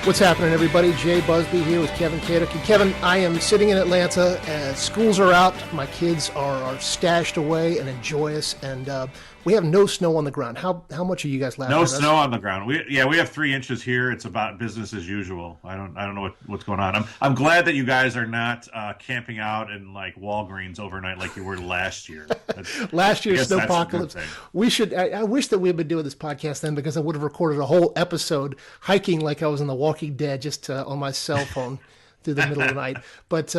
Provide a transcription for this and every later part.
What's happening, everybody? Jay Busby here with Kevin Kaduk. And Kevin, I am sitting in Atlanta. Schools are out. My kids are stashed away and joyous, and we have no snow on the ground. How much are you guys laughing at us? No snow on the ground. We have 3 inches here. It's about business as usual. I don't know what's going on. I'm glad that you guys are not camping out in like Walgreens overnight like you were last year. Last year's snowpocalypse. We should. I wish that we had been doing this podcast then, because I would have recorded a whole episode hiking like I was in The Walking Dead, just on my cell phone through the middle of the night. But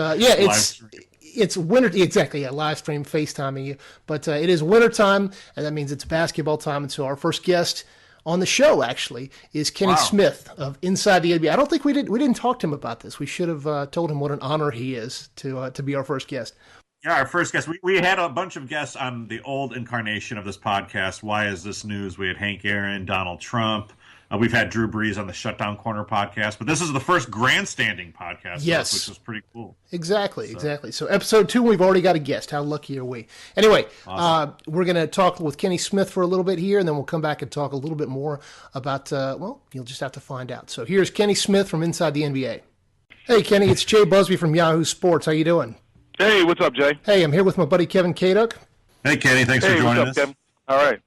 it's winter. Exactly. Yeah, live stream, FaceTiming you. But it is wintertime, and that means it's basketball time. And so our first guest on the show actually is Kenny Smith of Inside the NBA. I don't think we didn't talk to him about this. We should have told him what an honor he is to be our first guest. Yeah, our first guest. We had a bunch of guests on the old incarnation of this podcast. Why Is This News? We had Hank Aaron, Donald Trump. We've had Drew Brees on the Shutdown Corner podcast, but this is the first Grandstanding podcast, yes, which is pretty cool. Exactly. So episode 2, we've already got a guest. How lucky are we? Anyway, awesome. We're going to talk with Kenny Smith for a little bit here, and then we'll come back and talk a little bit more about, you'll just have to find out. So here's Kenny Smith from Inside the NBA. Hey, Kenny, it's Jay Busby from Yahoo Sports. How you doing? Hey, what's up, Jay? Hey, I'm here with my buddy Kevin Kaduk. Hey, Kenny, thanks for joining us. Kevin? All right.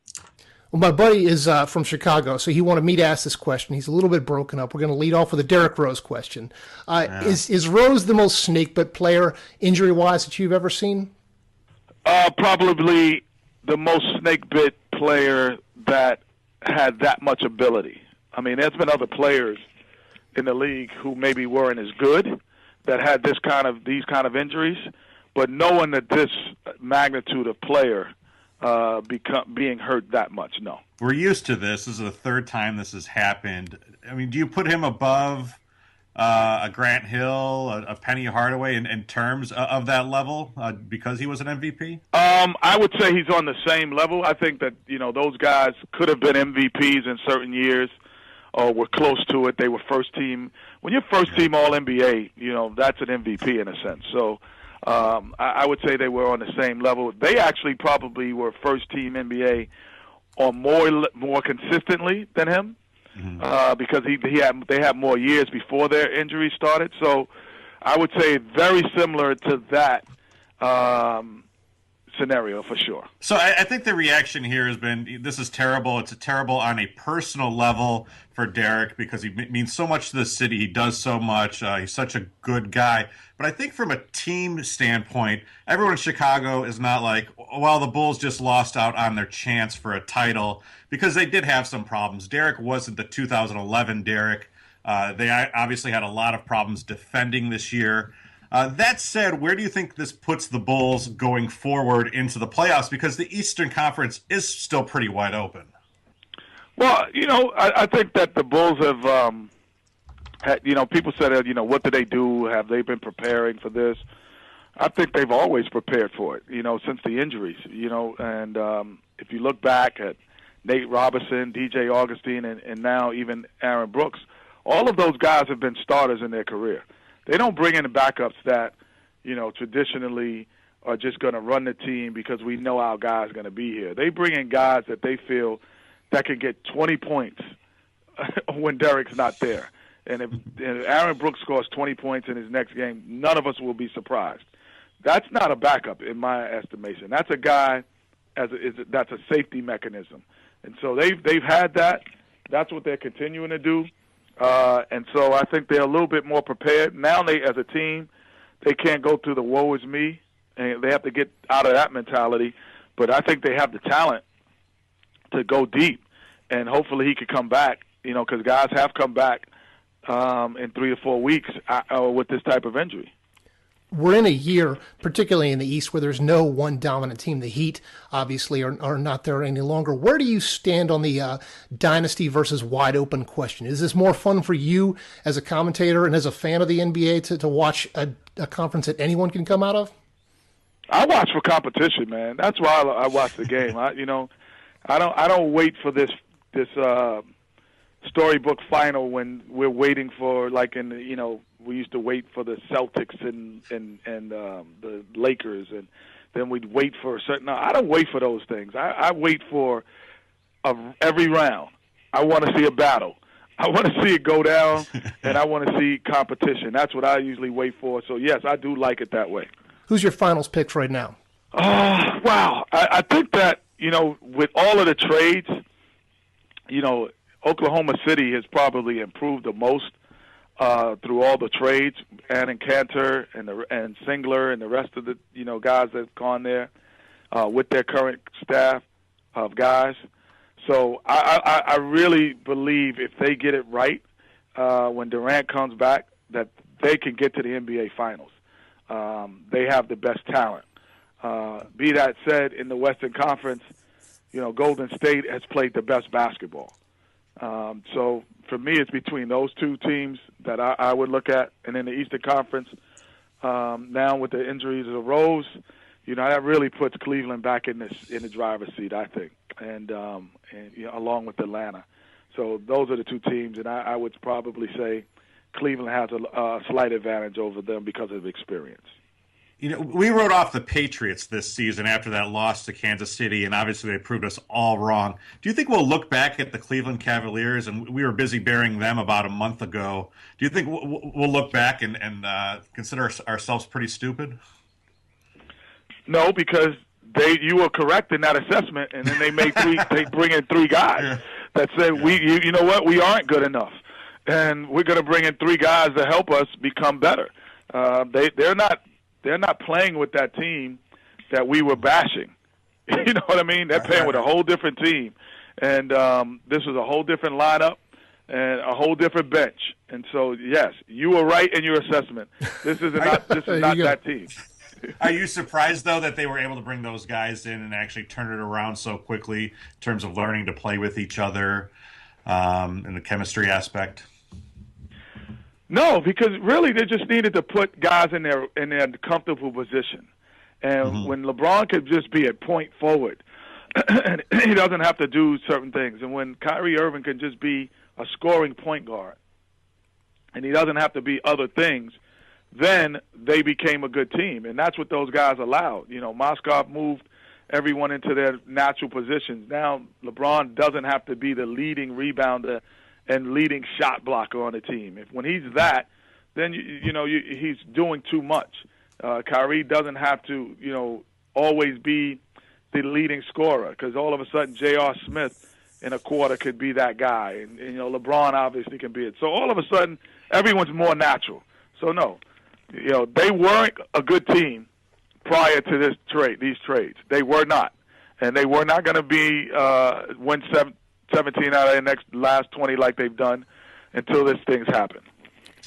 Well, my buddy is from Chicago, so he wanted me to ask this question. He's a little bit broken up. We're going to lead off with a Derrick Rose question. Is Rose the most snake-bit player, injury-wise, that you've ever seen? Probably the most snake-bit player that had that much ability. I mean, there's been other players in the league who maybe weren't as good that had these kind of injuries, but no one at this magnitude of player being hurt that much. No, we're used to this. This is the third time this has happened. I mean, do you put him above a Grant Hill, a Penny Hardaway in terms of that level because he was an MVP? I would say he's on the same level. I think that those guys could have been MVPs in certain years or were close to it. They were first team. When you're first team All NBA, that's an MVP in a sense. So. I would say they were on the same level. They actually probably were first-team NBA on more consistently than him because they had more years before their injury started. So I would say very similar to that scenario for sure. So I think the reaction here has been, this is terrible. It's terrible on a personal level for Derrick because he means so much to the city. He does so much. He's such a good guy. But I think from a team standpoint, everyone in Chicago is not like, well, the Bulls just lost out on their chance for a title because they did have some problems. Derrick wasn't the 2011 Derrick. They obviously had a lot of problems defending this year. That said, where do you think this puts the Bulls going forward into the playoffs? Because the Eastern Conference is still pretty wide open. Well, I think that the Bulls have, people said, what do they do? Have they been preparing for this? I think they've always prepared for it, since the injuries, and if you look back at Nate Robinson, DJ Augustine, and now even Aaron Brooks, all of those guys have been starters in their career. They don't bring in the backups that, traditionally are just going to run the team because we know our guy's going to be here. They bring in guys that they feel that can get 20 points when Derrick's not there. And if Aaron Brooks scores 20 points in his next game, none of us will be surprised. That's not a backup in my estimation. That's a guy that's a safety mechanism. And so they've had that. That's what they're continuing to do. And so I think they're a little bit more prepared. Now as a team, they can't go through the woe is me, and they have to get out of that mentality. But I think they have the talent to go deep, and hopefully he could come back, because guys have come back in 3 to 4 weeks with this type of injury. We're in a year, particularly in the East, where there's no one dominant team. The Heat, obviously, are not there any longer. Where do you stand on the dynasty versus wide open question? Is this more fun for you as a commentator and as a fan of the NBA to watch a conference that anyone can come out of? I watch for competition, man. That's why I watch the game. I don't wait for this storybook final when we're waiting for, like, we used to wait for the Celtics and the Lakers, and then we'd wait for a certain. No, I don't wait for those things. I wait for every round. I want to see a battle. I want to see it go down, and I want to see competition. That's what I usually wait for. So, yes, I do like it that way. Who's your finals picks right now? Wow. I think that, with all of the trades, Oklahoma City has probably improved the most through all the trades, and Cantor and Singler and the rest of the guys that have gone there with their current staff of guys. So I really believe if they get it right when Durant comes back, that they can get to the NBA Finals. They have the best talent. Be that said, in the Western Conference, Golden State has played the best basketball. So for me, it's between those two teams that I would look at. And in the Eastern Conference, now with the injuries of Rose, that really puts Cleveland back in the driver's seat, I think, and along with Atlanta. So those are the two teams, and I would probably say Cleveland has a slight advantage over them because of experience. We wrote off the Patriots this season after that loss to Kansas City, and obviously they proved us all wrong. Do you think we'll look back at the Cleveland Cavaliers, and we were busy burying them about a month ago? Do you think we'll look back and consider ourselves pretty stupid? No, because you were correct in that assessment, and then they bring in three guys that say you know what, we aren't good enough, and we're going to bring in three guys to help us become better. They're not playing with that team that we were bashing. You know what I mean? They're playing with a whole different team, and this was a whole different lineup and a whole different bench. And so, yes, you were right in your assessment. This is not that team. Are you surprised, though, that they were able to bring those guys in and actually turn it around so quickly in terms of learning to play with each other in the chemistry aspect? No, because really they just needed to put guys in their comfortable position. And when LeBron could just be a point forward, and he doesn't have to do certain things. And when Kyrie Irving can just be a scoring point guard, and he doesn't have to be other things, then they became a good team. And that's what those guys allowed. Moskov moved everyone into their natural positions. Now LeBron doesn't have to be the leading rebounder and leading shot blocker on the team. When he's that, then he's doing too much. Kyrie doesn't have to always be the leading scorer, because all of a sudden J.R. Smith in a quarter could be that guy, and LeBron obviously can be it. So all of a sudden everyone's more natural. So no, they weren't a good team prior to these trades. They were not, and they were not going to be win 17 out of the last 20 like they've done until this thing's happened.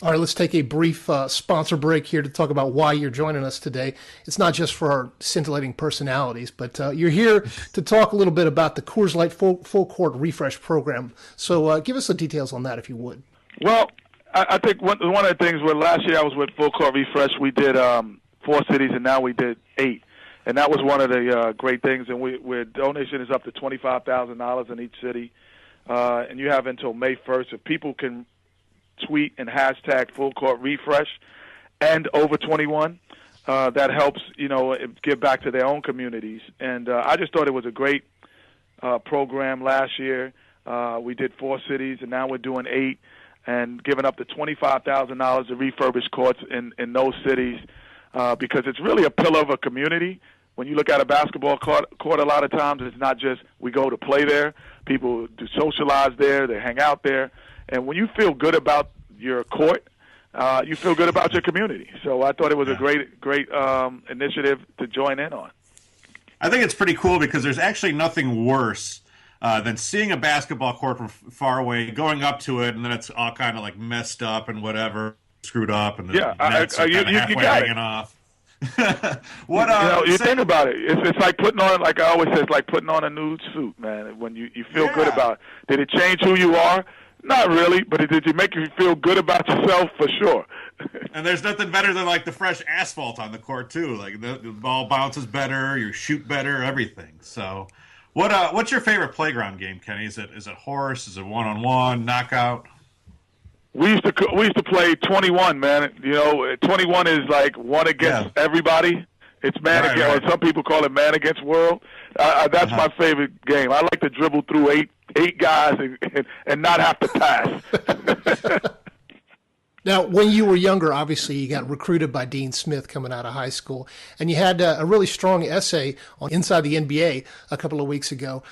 All right, let's take a brief sponsor break here to talk about why you're joining us today. It's not just for our scintillating personalities, but you're here to talk a little bit about the Coors Light Full Court Refresh program. So give us the details on that, if you would. Well, I think one of the things, last year I was with Full Court Refresh, we did 4 cities, and now we did 8. And that was one of the great things. And where donation is up to $25,000 in each city. And you have until May 1st. If people can tweet and hashtag Full Court Refresh and over 21, that helps, give back to their own communities. And I just thought it was a great program last year. We did 4 cities, and now we're doing 8, and giving up to $25,000 to refurbish courts in those cities, because it's really a pillar of a community. When you look at a basketball court, a lot of times it's not just we go to play there. People do socialize there. They hang out there. And when you feel good about your court, you feel good about your community. So I thought it was a great initiative to join in on. I think it's pretty cool because there's actually nothing worse than seeing a basketball court from far away, going up to it, and then it's all kind of like messed up and whatever, screwed up, and the nets are kind of halfway hanging off. You think about it. It's like putting on, like I always say, it's like putting on a new suit, man. When you feel good about it. Did it change who you are? Not really, but did you make you feel good about yourself? For sure. And there's nothing better than like the fresh asphalt on the court too. Like the ball bounces better, you shoot better, everything. So, what's your favorite playground game, Kenny? Is it horse? Is it 1-on-1 knockout? We used to play 21, man. 21 is like one against everybody. It's man Right, against, right. or some people call it man against world. That's my favorite game. I like to dribble through eight guys and not have to pass. Now, when you were younger, obviously you got recruited by Dean Smith coming out of high school, and you had a really strong essay on Inside the NBA a couple of weeks ago.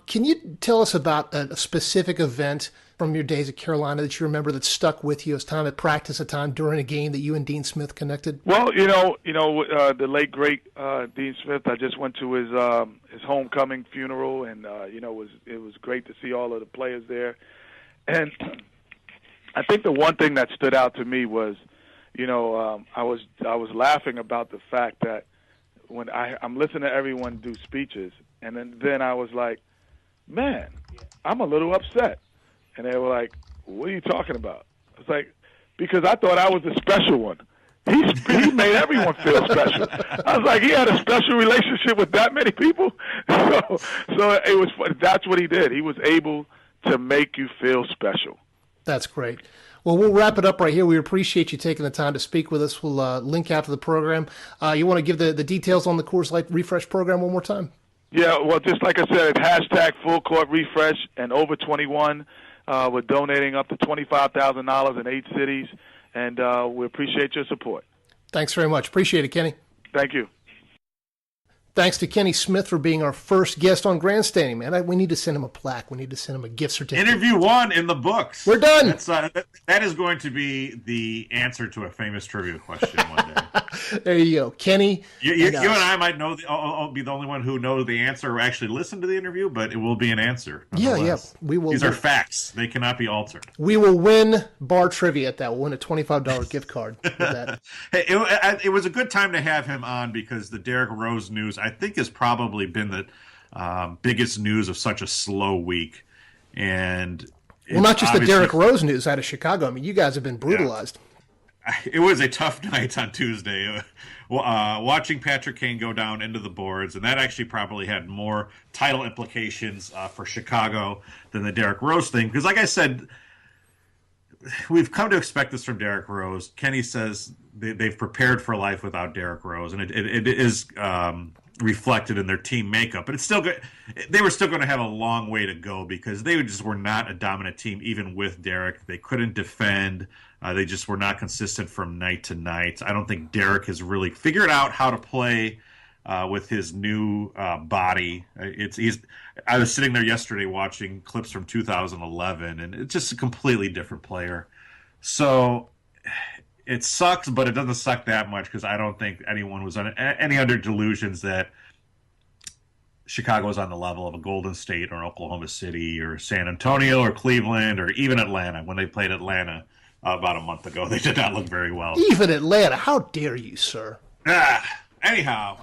Can you tell us about a specific event from your days at Carolina that you remember that stuck with you as time at practice, a time during a game that you and Dean Smith connected? Well, the late great Dean Smith. I just went to his homecoming funeral, and it was great to see all of the players there. And I think the one thing that stood out to me was, I was laughing about the fact that when I'm listening to everyone do speeches, and then I was like, man, I'm a little upset. And they were like, what are you talking about? I was like, because I thought I was the special one. He made everyone feel special. I was like, he had a special relationship with that many people. So it was. That's what he did. He was able to make you feel special. That's great. Well, we'll wrap it up right here. We appreciate you taking the time to speak with us. We'll link out to the program. You want to give the details on the Coors Light Refresh program one more time? Yeah, well, just like I said, it's #Full Court Refresh, and over 21. We're donating up to $25,000 in 8 cities, and we appreciate your support. Thanks very much. Appreciate it, Kenny. Thank you. Thanks to Kenny Smith for being our first guest on Grandstanding, man. We need to send him a plaque. We need to send him a gift certificate. Interview 1 in the books. We're done. That is going to be the answer to a famous trivia question one day. There you go. Kenny. You and I might know I'll be the only one who knows the answer or actually listen to the interview, but it will be an answer. Yeah. We will. These are facts. They cannot be altered. We will win bar trivia at that. We'll win a $25 gift card with that. Hey, it was a good time to have him on because the Derrick Rose news, I think, has probably been the biggest news of such a slow week. And well, not just the Derrick Rose news out of Chicago. I mean, you guys have been brutalized. Yeah. It was a tough night on Tuesday, watching Patrick Kane go down into the boards, and that actually probably had more title implications for Chicago than the Derrick Rose thing. Because, like I said, we've come to expect this from Derrick Rose. Kenny says they've prepared for life without Derrick Rose, and it is reflected in their team makeup. But it's still good. They were still going to have a long way to go because they just were not a dominant team, even with Derrick. They couldn't defend. They just were not consistent from night to night. I don't think Derrick has really figured out how to play with his new body. I was sitting there yesterday watching clips from 2011, and it's just a completely different player. So it sucks, but it doesn't suck that much because I don't think anyone was any under delusions that Chicago was on the level of a Golden State or Oklahoma City or San Antonio or Cleveland or even Atlanta. When they played Atlanta about a month ago, they did not look very well. Even Atlanta, how dare you, sir? Anyhow,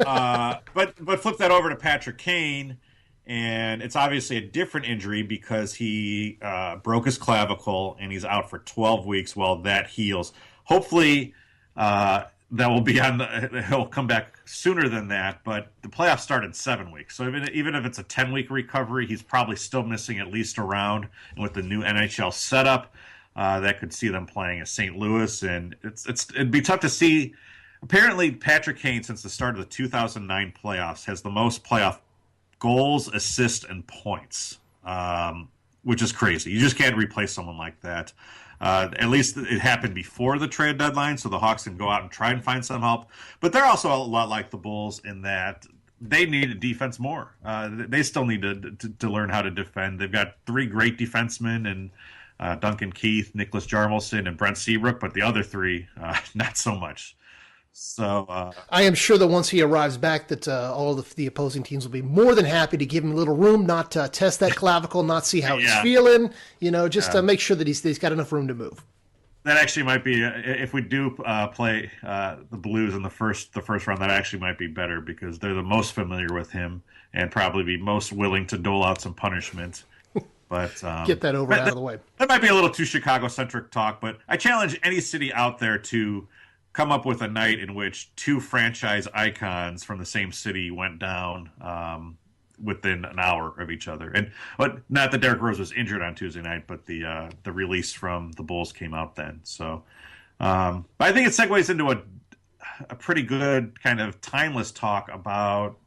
but flip that over to Patrick Kane, and it's obviously a different injury because he broke his clavicle and he's out for 12 weeks while that heals. Hopefully, that will be he'll come back sooner than that, but the playoffs start in 7 weeks. So even if it's a 10-week recovery, he's probably still missing at least a round. And with the new NHL setup, that could see them playing at St. Louis, and it'd be tough to see. Apparently, Patrick Kane, since the start of the 2009 playoffs, has the most playoff goals, assists, and points, which is crazy. You just can't replace someone like that. At least it happened before the trade deadline, so the Hawks can go out and try and find some help. But they're also a lot like the Bulls in that they need a defense more. They still need to learn how to defend. They've got 3 great defensemen and Duncan Keith, Nicholas Jarmelson, and Brent Seabrook, but the other 3, not so much. So I am sure that once he arrives back, that all of the opposing teams will be more than happy to give him a little room, not test that clavicle, not see how he's feeling. Just to make sure that he's got enough room to move. That actually might be if we do play the Blues in the first round. That actually might be better because they're the most familiar with him and probably be most willing to dole out some punishment. But get that out of the way. That might be a little too Chicago-centric talk, but I challenge any city out there to come up with a night in which 2 franchise icons from the same city went down within an hour of each other. But not that Derrick Rose was injured on Tuesday night, but the release from the Bulls came out then. So, but I think it segues into a pretty good kind of timeless talk about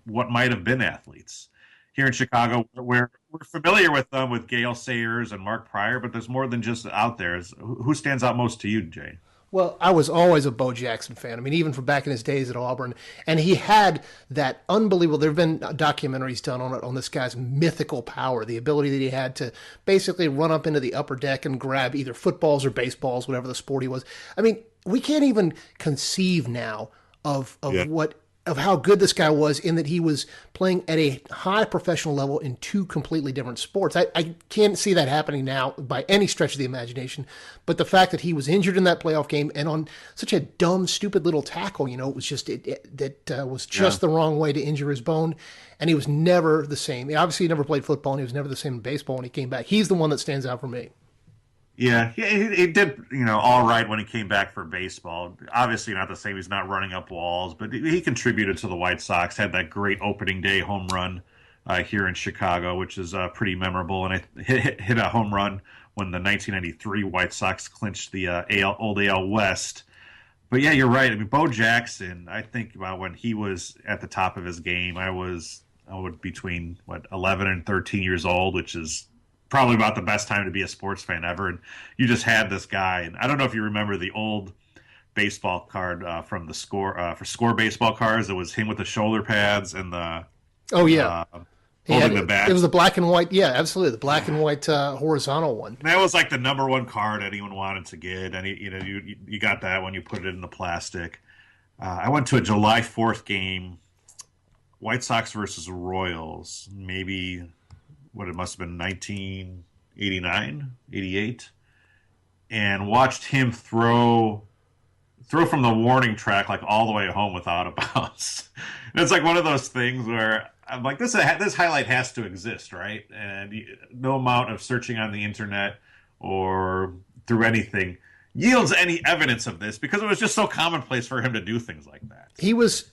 what might have been athletes. Here in Chicago, we're familiar with them with Gale Sayers and Mark Pryor, but there's more than just out there. Who stands out most to you, Jay? Well, I was always a Bo Jackson fan. I mean, even from back in his days at Auburn. And he had that unbelievable, there have been documentaries done on it, on this guy's mythical power, the ability that he had to basically run up into the upper deck and grab either footballs or baseballs, whatever the sport he was. I mean, we can't even conceive now of what of how good this guy was, in that he was playing at a high professional level in two completely different sports. I can't see that happening now by any stretch of the imagination. But the fact that he was injured in that playoff game and on such a dumb, stupid little tackle, it was just that was just the wrong way to injure his bone. And he was never the same. He never played football, and he was never the same in baseball when he came back. He's the one that stands out for me. Yeah, he did, all right when he came back for baseball. Obviously not the same. He's not running up walls, but he contributed to the White Sox, had that great opening day home run here in Chicago, which is pretty memorable. And I hit a home run when the 1993 White Sox clinched the old AL West. But yeah, you're right. I mean, Bo Jackson, I think about when he was at the top of his game, I was between 11 and 13 years old, which is probably about the best time to be a sports fan ever. And you just had this guy, and I don't know if you remember the old baseball card from the Score for Score baseball cards. It was him with the shoulder pads and the holding the bat. It was the black and white, yeah, absolutely, the black and white horizontal one. And that was like the number one card anyone wanted to get, and you got that when you put it in the plastic. I went to a July 4th game, White Sox versus Royals, maybe what it must have been 1989, 88, and watched him throw from the warning track like all the way home without a bounce. And it's like one of those things where I'm like, this highlight has to exist, right? And no amount of searching on the internet or through anything yields any evidence of this, because it was just so commonplace for him to do things like that. He was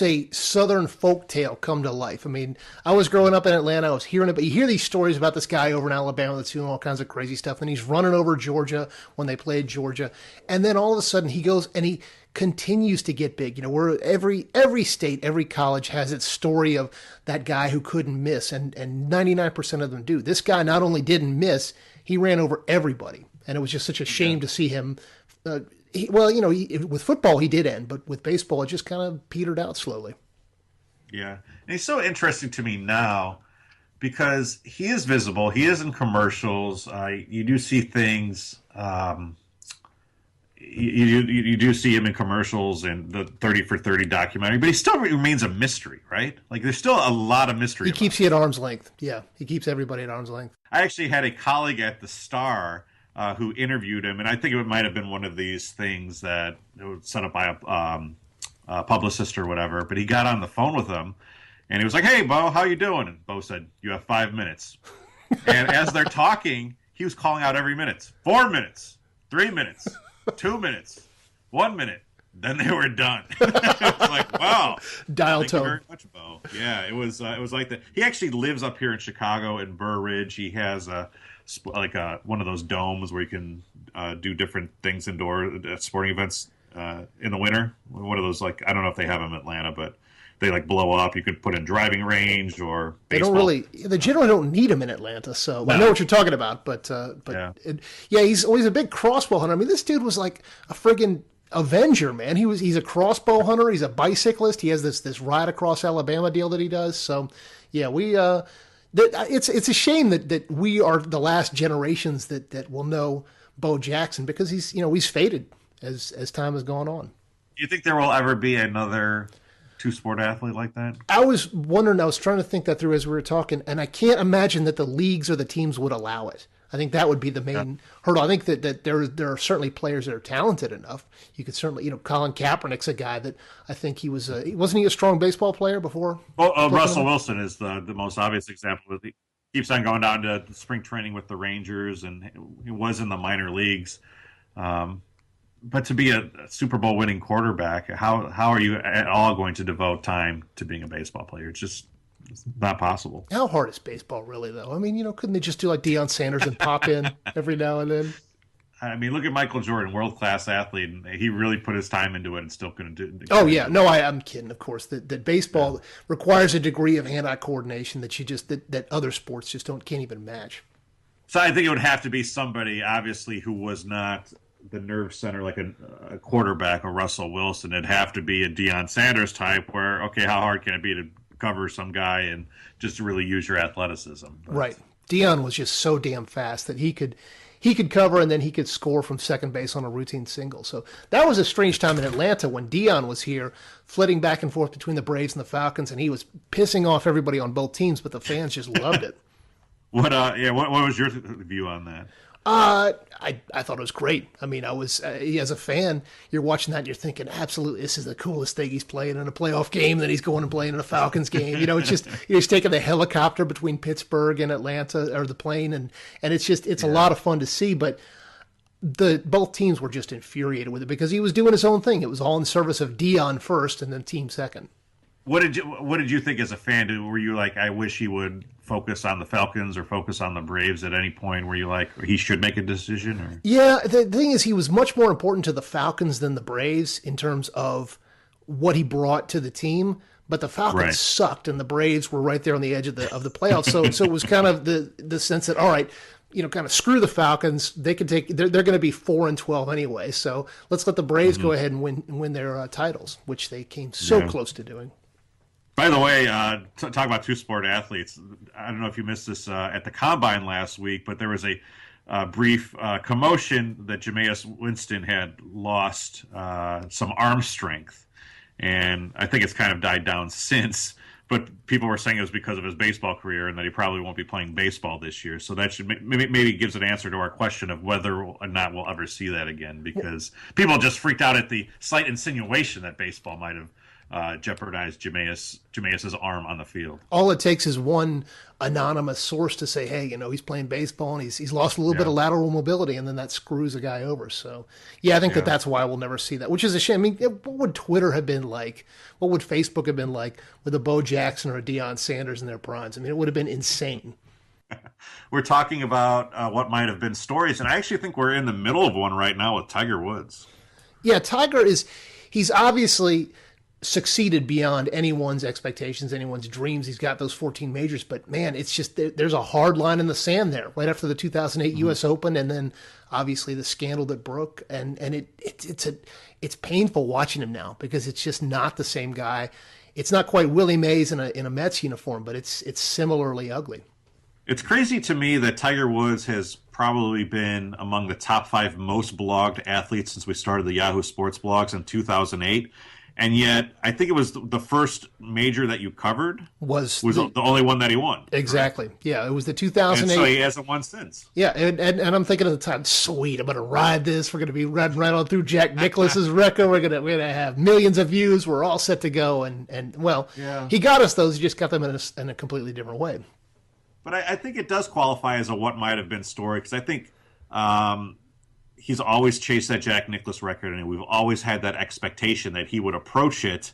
a Southern folk tale come to life. I mean, I was growing up in Atlanta. I was hearing it, but you hear these stories about this guy over in Alabama that's doing all kinds of crazy stuff, and he's running over Georgia when they played Georgia, and then all of a sudden he goes and he continues to get big. Where every state, every college has its story of that guy who couldn't miss, and 99% of them do. This guy not only didn't miss, he ran over everybody. And it was just such a shame to see him. With football he did end, but with baseball it just kind of petered out slowly. Yeah, and he's so interesting to me now because he is visible. He is in commercials. You do see things. You do see him in commercials and the 30 for 30 documentary, but he still remains a mystery, right? Like there's still a lot of mystery. He keeps you at arm's length. Yeah, he keeps everybody at arm's length. I actually had a colleague at the Star who interviewed him, and I think it might have been one of these things that was set up by a publicist or whatever, but he got on the phone with him, and he was like, "Hey, Bo, how you doing?" And Bo said, "You have 5 minutes." And as they're talking, he was calling out every minute. 4 minutes, 3 minutes, 2 minutes, 1 minute. Then they were done. It was like, wow. Dial Thank tone. you very much, Bo. Yeah, it was like that. He actually lives up here in Chicago in Burr Ridge. He has one of those domes where you can do different things indoor at sporting events in the winter. One of those, I don't know if they have them in Atlanta, but they blow up. You could put in driving range or baseball. They generally don't need them in Atlanta, so no. I know what you're talking about, but he's always a big crossbow hunter. I mean, this dude was like a friggin' Avenger, man. He's a crossbow hunter. He's a bicyclist. He has this ride across Alabama deal that he does. So, yeah, it's a shame that we are the last generations that will know Bo Jackson, because he's faded as time has gone on. Do you think there will ever be another two-sport athlete like that? I was trying to think that through as we were talking, and I can't imagine that the leagues or the teams would allow it. I think that would be the main hurdle. I think that there are certainly players that are talented enough. You could certainly, Colin Kaepernick's a guy that I think wasn't he a strong baseball player before? Well, Russell Wilson is the most obvious example. He keeps on going down to spring training with the Rangers, and he was in the minor leagues. But to be a Super Bowl winning quarterback, how are you at all going to devote time to being a baseball player? It's not possible. How hard is baseball really, though? I mean, couldn't they just do like Deion Sanders and pop in every now and then? I mean, look at Michael Jordan, world-class athlete, and he really put his time into it and still couldn't do it. Oh, yeah. No, I'm kidding, of course. That baseball requires a degree of hand-eye coordination that other sports just can't even match. So I think it would have to be somebody, obviously, who was not the nerve center like a quarterback or Russell Wilson. It'd have to be a Deion Sanders type where, okay, how hard can it be to cover some guy and just to really use your athleticism? But, right. Deion was just so damn fast that he could cover and then he could score from second base on a routine single. So that was a strange time in Atlanta when Deion was here, flitting back and forth between the Braves and the Falcons, and he was pissing off everybody on both teams, but the fans just loved it. What was your view on that? I thought it was great. I mean, I was as a fan, you're watching that and you're thinking, absolutely, this is the coolest thing he's playing in a playoff game. Then he's going and playing in a Falcons game. You know, it's just he's taking the helicopter between Pittsburgh and Atlanta, or the plane, and it's a lot of fun to see. But both teams were just infuriated with it because he was doing his own thing. It was all in service of Deion first, and then team second. What did you think as a fan? Were you like, I wish he would focus on the Falcons or focus on the Braves at any point? Were you like, he should make a decision? Or? Yeah, the thing is, he was much more important to the Falcons than the Braves in terms of what he brought to the team. But the Falcons sucked, and the Braves were right there on the edge of the playoffs. So it was kind of the sense that, all right, kind of screw the Falcons. They can they're going to be 4-12 anyway. So let's let the Braves go ahead and win their titles, which they came so close to doing. By the way, talk about two-sport athletes. I don't know if you missed this at the Combine last week, but there was a brief commotion that Jameis Winston had lost some arm strength. And I think it's kind of died down since. But people were saying it was because of his baseball career and that he probably won't be playing baseball this year. So that should maybe gives an answer to our question of whether or not we'll ever see that again, because people just freaked out at the slight insinuation that baseball might have jeopardized Jameis's arm on the field. All it takes is one anonymous source to say, hey, he's playing baseball and he's lost a little bit of lateral mobility, and then that screws a guy over. So, I think that's why we'll never see that, which is a shame. I mean, what would Twitter have been like? What would Facebook have been like with a Bo Jackson or a Deion Sanders in their primes? I mean, it would have been insane. We're talking about what might have been stories, and I actually think we're in the middle of one right now with Tiger Woods. Yeah, he's obviously succeeded beyond anyone's expectations, anyone's dreams. He's got those 14 majors, but man, it's just there's a hard line in the sand there right after the 2008 U.S. Open, and then obviously the scandal that broke, and it's painful watching him now because it's just not the same guy. It's not quite Willie Mays in a Mets uniform, but it's similarly ugly. It's crazy to me that Tiger Woods has probably been among the top 5 most blogged athletes since we started the Yahoo Sports blogs in 2008. And yet, I think it was the first major that you covered was the only one that he won. Exactly. Right? Yeah, it was the 2008. And so he hasn't won since. Yeah, and I'm thinking at the time, sweet, I'm going to ride this. We're going to be riding right on through Jack Nicklaus's record. We're going to have millions of views. We're all set to go. And he got us those. He just got them in a completely different way. But I think it does qualify as a what might have been story, because I think he's always chased that Jack Nicklaus record, and we've always had that expectation that he would approach it.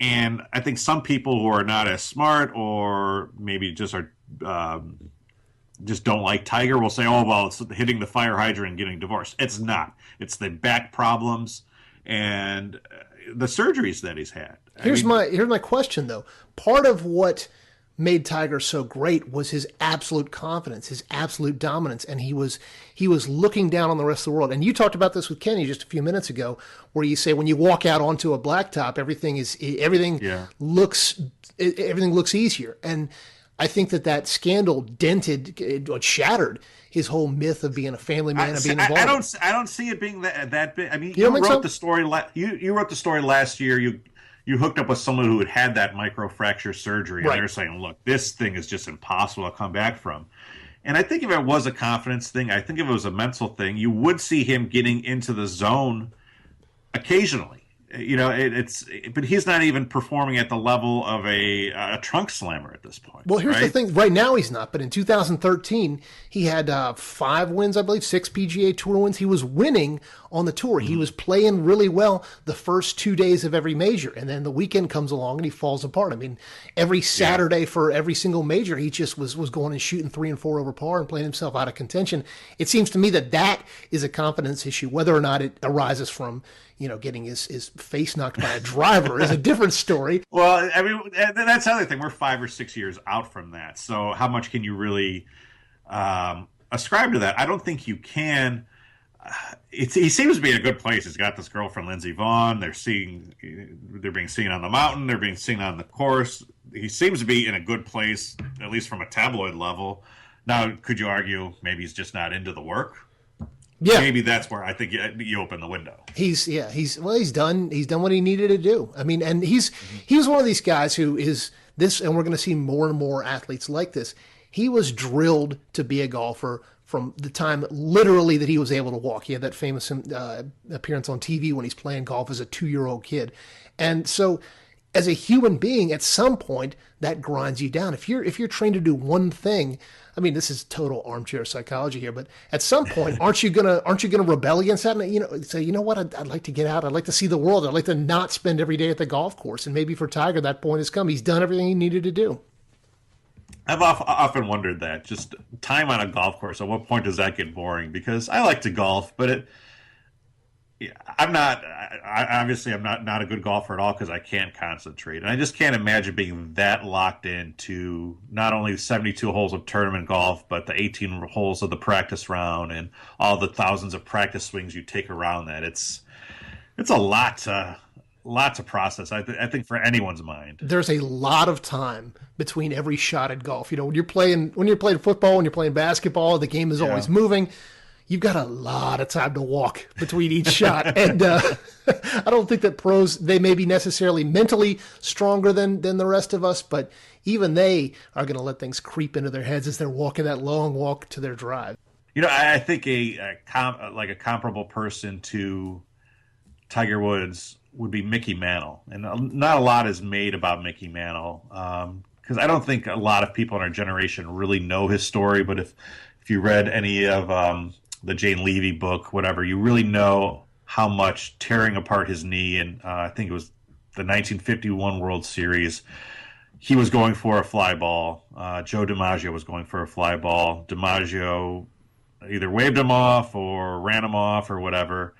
And I think some people who are not as smart, or maybe just just don't like Tiger, will say, "Oh, well, it's hitting the fire hydrant and getting divorced." It's not. It's the back problems and the surgeries that he's had. Here's my question though. Part of what made Tiger so great was his absolute confidence, his absolute dominance, and he was looking down on the rest of the world. And you talked about this with Kenny just a few minutes ago, where you say when you walk out onto a blacktop, everything looks easier. And I think that scandal shattered his whole myth of being a family man and being involved. I don't see it being that big. I mean, you wrote the story. You wrote the story last year. You hooked up with someone who had that microfracture surgery, and they're saying, look, this thing is just impossible to come back from. And I think if it was a confidence thing, I think if it was a mental thing, you would see him getting into the zone occasionally. but he's not even performing at the level of a trunk slammer at this point. Well, here's right? the thing. Right now he's not, but in 2013 he had 5 wins, I believe, 6 PGA Tour wins. He was winning on the tour. He was playing really well the first 2 days of every major, and then the weekend comes along and he falls apart. I mean, every Saturday for every single major, he just was going and shooting 3 and 4 over par and playing himself out of contention. It seems to me that is a confidence issue. Whether or not it arises from getting his face knocked by a driver is a different story. Well, I mean, that's the other thing. We're 5 or 6 years out from that. So how much can you really ascribe to that? I don't think you can. He seems to be in a good place. He's got this girlfriend, Lindsey Vonn. They're being seen on the mountain. They're being seen on the course. He seems to be in a good place, at least from a tabloid level. Now, could you argue maybe he's just not into the work? Yeah, maybe that's where I think you open the window. He's done what he needed to do. I mean, and he's one of these guys who is this, and we're going to see more and more athletes like this. He was drilled to be a golfer from the time literally that he was able to walk. He had that famous appearance on TV when he's playing golf as a 2-year-old kid, and so as a human being, at some point that grinds you down. If you're trained to do one thing. I mean, this is total armchair psychology here, but at some point, aren't you gonna rebel against that? And say, you know what? I'd like to get out. I'd like to see the world. I'd like to not spend every day at the golf course. And maybe for Tiger, that point has come. He's done everything he needed to do. I've often wondered that. Just time on a golf course. At what point does that get boring? Because I like to golf, but I'm not a good golfer at all because I can't concentrate. And I just can't imagine being that locked into not only 72 holes of tournament golf, but the 18 holes of the practice round and all the thousands of practice swings you take around that. It's a lot to process, I think, for anyone's mind. There's a lot of time between every shot at golf. When you're playing football, when you're playing basketball, the game is always moving. You've got a lot of time to walk between each shot. And I don't think that pros, they may be necessarily mentally stronger than the rest of us, but even they are going to let things creep into their heads as they're walking that long walk to their drive. I think a comparable person to Tiger Woods would be Mickey Mantle. And not a lot is made about Mickey Mantle because I don't think a lot of people in our generation really know his story. But if you read any of the Jane Levy book, whatever, you really know how much tearing apart his knee, and I think it was the 1951 World Series, he was going for a fly ball. Joe DiMaggio was going for a fly ball. DiMaggio either waved him off or ran him off or whatever,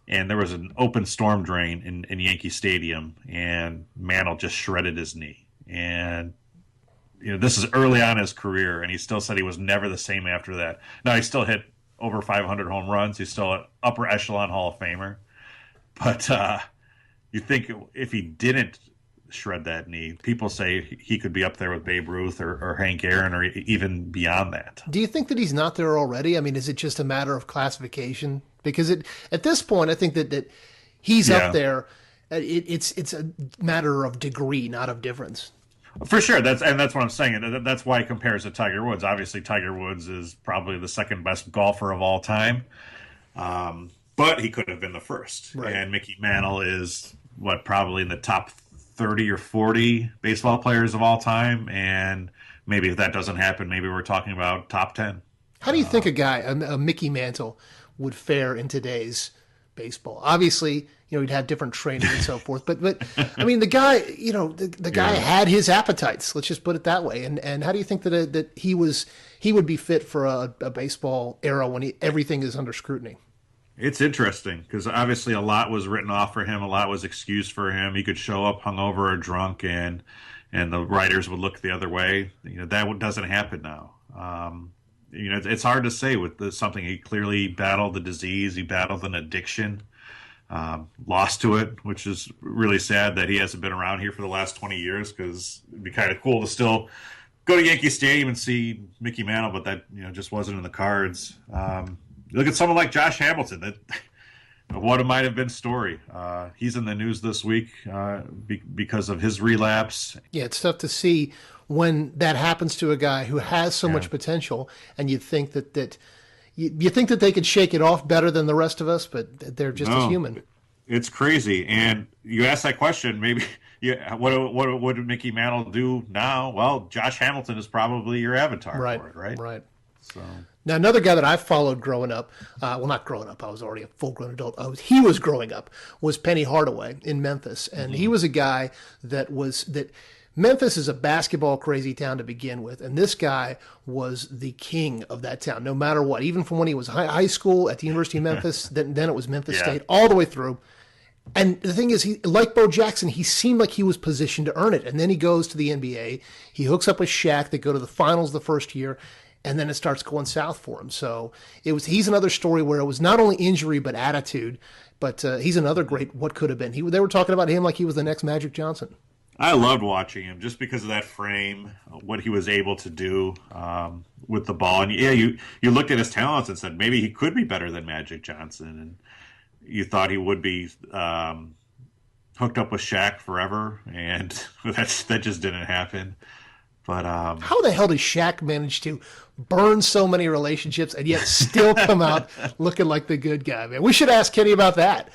and there was an open storm drain in Yankee Stadium, and Mantle just shredded his knee. And this is early on in his career, and he still said he was never the same after that. Now, he still hit over 500 home runs. He's still an upper echelon Hall of Famer. But you think if he didn't shred that knee, people say he could be up there with Babe Ruth or Hank Aaron or even beyond that. Do you think that he's not there already? I mean, is it just a matter of classification? Because at this point, I think that he's up there. It's a matter of degree, not of difference. For sure, that's what I'm saying. That's why he compares to Tiger Woods. Obviously, Tiger Woods is probably the second best golfer of all time, but he could have been the first. Right. And Mickey Mantle is probably in the top 30 or 40 baseball players of all time. And maybe if that doesn't happen, maybe we're talking about top 10. How do you think a Mickey Mantle would fare in today's baseball? Obviously, he'd have different training and so forth. But I mean, the guy, the guy had his appetites. Let's just put it that way. And how do you think that he would be fit for a baseball era when everything is under scrutiny? It's interesting because obviously a lot was written off for him. A lot was excused for him. He could show up hungover or drunk, and the writers would look the other way. That doesn't happen now. It's hard to say with something. He clearly battled the disease. He battled an addiction. Lost to it, which is really sad that he hasn't been around here for the last 20 years because it'd be kind of cool to still go to Yankee Stadium and see Mickey Mantle, but that just wasn't in the cards. You look at someone like Josh Hamilton, that what it might have been story. He's in the news this week because of his relapse. Yeah, it's tough to see when that happens to a guy who has so much potential, and you think that you think that they could shake it off better than the rest of us, but they're just as human. It's crazy. And you asked that question, maybe. Yeah, what would Mickey Mantle do now? Well, Josh Hamilton is probably your avatar for it, right? Right. So now, another guy that I followed growing up, well, not growing up, I was already a full-grown adult. He was growing up, was Penny Hardaway in Memphis, and he was a guy that Memphis is a basketball crazy town to begin with, and this guy was the king of that town, no matter what. Even from when he was high school at the University of Memphis, then it was Memphis State, all the way through. And the thing is, he, like Bo Jackson, he seemed like he was positioned to earn it. And then he goes to the NBA. He hooks up with Shaq. They go to the finals the first year, and then it starts going south for him. So he's another story where it was not only injury but attitude. But he's another great what could have been. They were talking about him like he was the next Magic Johnson. I loved watching him just because of that frame, what he was able to do with the ball. And yeah, you looked at his talents and said maybe he could be better than Magic Johnson, and you thought he would be hooked up with Shaq forever, and that just didn't happen. But how the hell did Shaq manage to burn so many relationships and yet still come out looking like the good guy, man? We should ask Kenny about that.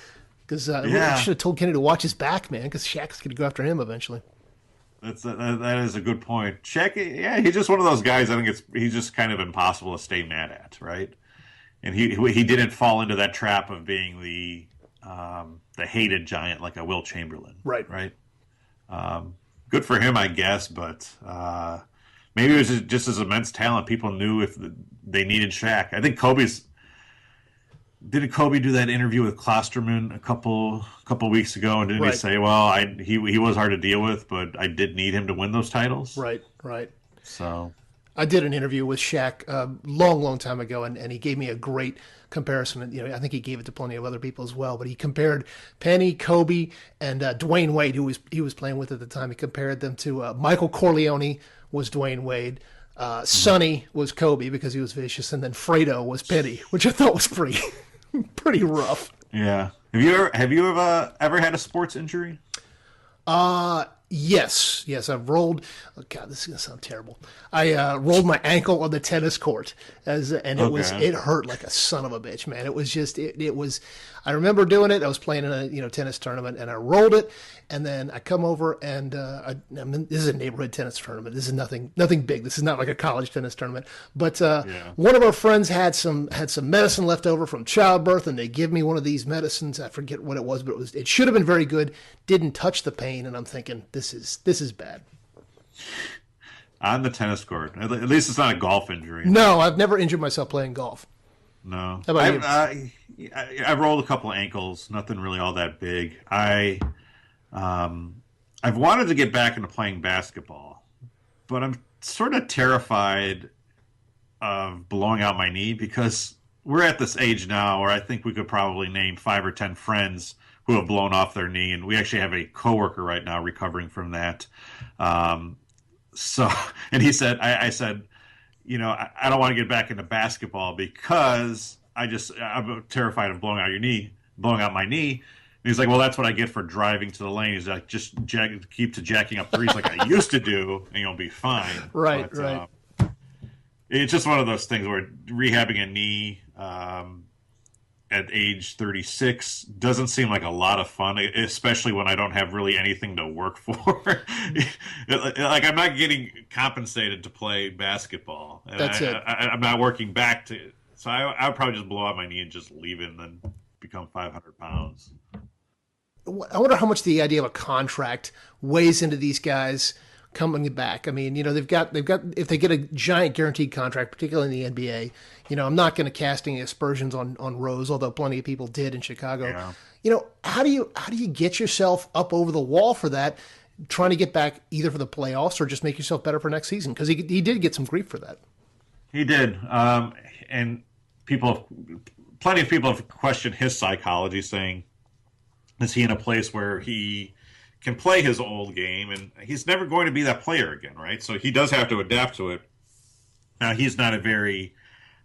Because we should have told Kenny to watch his back, man, because Shaq's going to go after him eventually. That is a good point. Shaq, he's just one of those guys. I think he's just kind of impossible to stay mad at, right? And he didn't fall into that trap of being the hated giant like a Will Chamberlain, right? Good for him, I guess, but maybe it was just his immense talent. People knew if they needed Shaq. I think Didn't Kobe do that interview with Klosterman a couple weeks ago? And didn't he say, well, he was hard to deal with, but I did need him to win those titles? Right. So I did an interview with Shaq a long time ago, and he gave me a great comparison. And, I think he gave it to plenty of other people as well. But he compared Penny, Kobe, and Dwayne Wade, who he was playing with at the time. He compared them to Michael Corleone was Dwayne Wade. Sonny was Kobe because he was vicious, and then Fredo was Penny, which I thought was pretty rough. Yeah. Have you ever had a sports injury? Yes. I've rolled. Oh God, this is gonna sound terrible. I rolled my ankle on the tennis court, it hurt like a son of a bitch, man. It was just it was. I remember doing it. I was playing in a tennis tournament, and I rolled it, and then I come over and this is a neighborhood tennis tournament. This is nothing big. This is not like a college tennis tournament. But one of our friends had some medicine left over from childbirth, and they give me one of these medicines. I forget what it was, but it should have been very good. Didn't touch the pain, and I'm thinking this is bad. On the tennis court. At least it's not a golf injury. No, I've never injured myself playing golf. No. How about you? I've rolled a couple ankles, nothing really all that big. I've wanted to get back into playing basketball, but I'm sort of terrified of blowing out my knee because we're at this age now where I think we could probably name 5 or 10 friends who have blown off their knee, and we actually have a coworker right now recovering from that. And he said, I said, I don't want to get back into basketball because I'm terrified of blowing out my knee. And he's like, well, that's what I get for driving to the lane. He's like, just keep jacking up threes like I used to do, and you'll be fine. Right. It's just one of those things where rehabbing a knee at age 36 doesn't seem like a lot of fun, especially when I don't have really anything to work for. Like I'm not getting compensated to play basketball. And That's it. I'm not working back to it. So I would probably just blow out my knee and just leave it and then become 500 pounds. I wonder how much the idea of a contract weighs into these guys coming back. I mean, they've got if they get a giant guaranteed contract, particularly in the NBA, I'm not going to cast any aspersions on Rose, although plenty of people did in Chicago. Yeah. How do you get yourself up over the wall for that, trying to get back either for the playoffs or just make yourself better for next season? Because he did get some grief for that. He did. And plenty of people have questioned his psychology, saying, is he in a place where he can play his old game? And he's never going to be that player again, right? So he does have to adapt to it. Now, he's not a very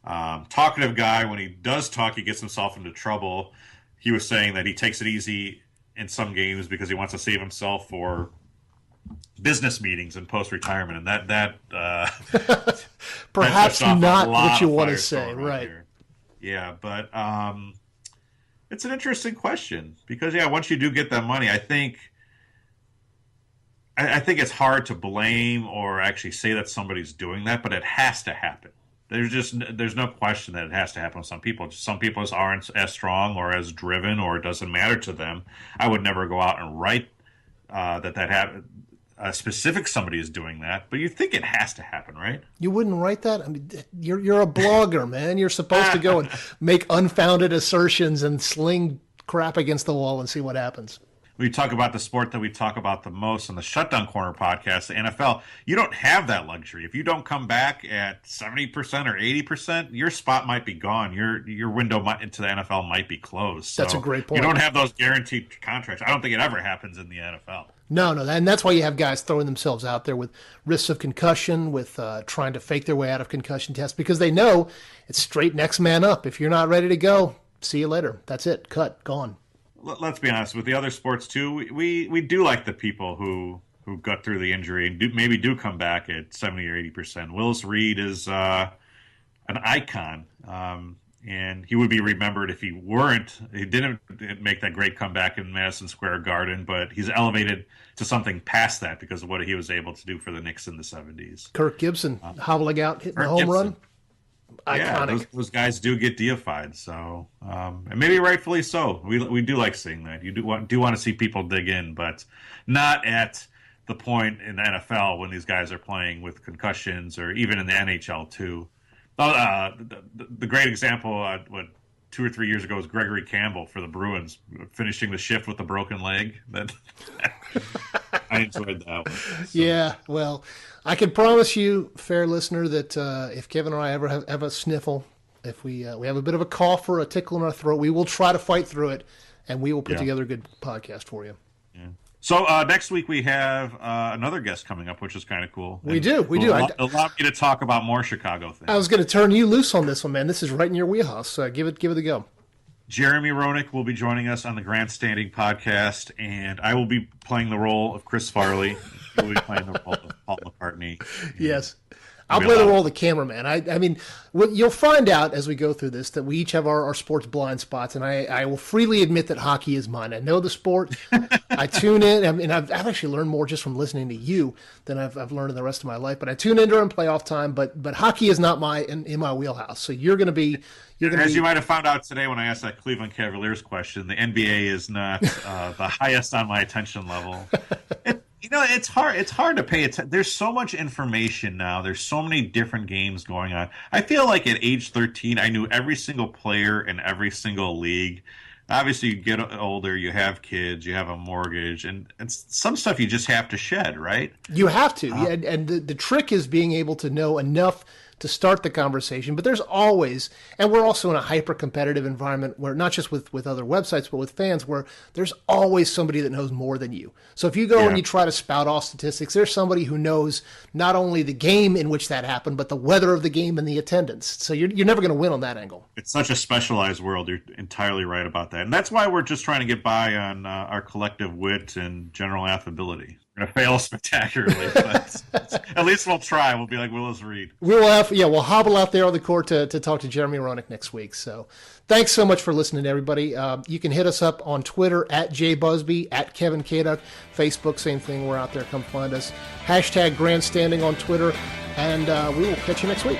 talkative guy. When he does talk, he gets himself into trouble. He was saying that he takes it easy in some games because he wants to save himself for business meetings and post-retirement, and that perhaps not what you want to say, right? Yeah, but It's an interesting question because, yeah, once you do get that money, I think it's hard to blame or actually say that somebody's doing that, but it has to happen. There's no question that it has to happen with some people. Some people just aren't as strong or as driven, or it doesn't matter to them. I would never go out and write that happened. A specific somebody is doing that, but you think it has to happen, right? You wouldn't write that? I mean, you're a blogger, man. You're supposed to go and make unfounded assertions and sling crap against the wall and see what happens. We talk about the sport that we talk about the most on the Shutdown Corner podcast, the NFL. You don't have that luxury. If you don't come back at 70% or 80%, your spot might be gone. Your window into the NFL might be closed. So that's a great point. You don't have those guaranteed contracts. I don't think it ever happens in the NFL. No, and that's why you have guys throwing themselves out there with risks of concussion, with trying to fake their way out of concussion tests, because they know it's straight next man up. If you're not ready to go, see you later. That's it. Cut. Gone. Let's be honest, with the other sports too, we do like the people who got through the injury and maybe do come back at 70 or 80%. Willis Reed is an icon, and he would be remembered if he didn't make that great comeback in Madison Square Garden, but he's elevated to something past that because of what he was able to do for the Knicks in the 70s. Kirk Gibson hobbling out, hitting a home run. Iconic. Yeah, those guys do get deified, so and maybe rightfully so. We do like seeing that. You do want to see people dig in, but not at the point in the NFL when these guys are playing with concussions, or even in the NHL too. The great example, 2 or 3 years ago, was Gregory Campbell for the Bruins, finishing the shift with a broken leg. I enjoyed that one. So. Yeah, well, I can promise you, fair listener, that if Kevin or I ever have a sniffle, if we have a bit of a cough or a tickle in our throat, we will try to fight through it, and we will put together a good podcast for you. Yeah. So next week we have another guest coming up, which is kind of cool. We do. Allow me to talk about more Chicago things. I was going to turn you loose on this one, man. This is right in your wheelhouse. So give it a go. Jeremy Roenick will be joining us on the Grandstanding podcast, and I will be playing the role of Chris Farley. He'll be playing the role of Paul McCartney. Yes. I'll play the role of the cameraman. I mean, you'll find out as we go through this that we each have our sports blind spots, and I will freely admit that hockey is mine. I know the sport. I tune in. I mean, I've actually learned more just from listening to you than I've learned in the rest of my life. But I tune in during playoff time. But hockey is not in my wheelhouse. So you're going to be. As you might have found out today when I asked that Cleveland Cavaliers question, the NBA is not the highest on my attention level. It's hard. It's hard to pay attention. There's so much information now. There's so many different games going on. I feel like at age 13, I knew every single player in every single league. Obviously, you get older, you have kids, you have a mortgage, and some stuff you just have to shed, right? You have to. And the trick is being able to know enough to start the conversation. But there's always, and we're also in a hyper-competitive environment where not just with other websites, but with fans, where there's always somebody that knows more than you. So if you go and you try to spout off statistics, there's somebody who knows not only the game in which that happened, but the weather of the game and the attendance. So you're never going to win on that angle. It's such a specialized world. You're entirely right about that. And that's why we're just trying to get by on our collective wit and general affability. We're going to fail spectacularly, but at least we'll try. We'll be like Willis Reed. We'll hobble out there on the court to talk to Jeremy Roenick next week. So thanks so much for listening, everybody. You can hit us up on Twitter at @JBusby, at Kevin Kaduk, Facebook, same thing. We're out there. Come find us. #Grandstanding on Twitter, and we will catch you next week.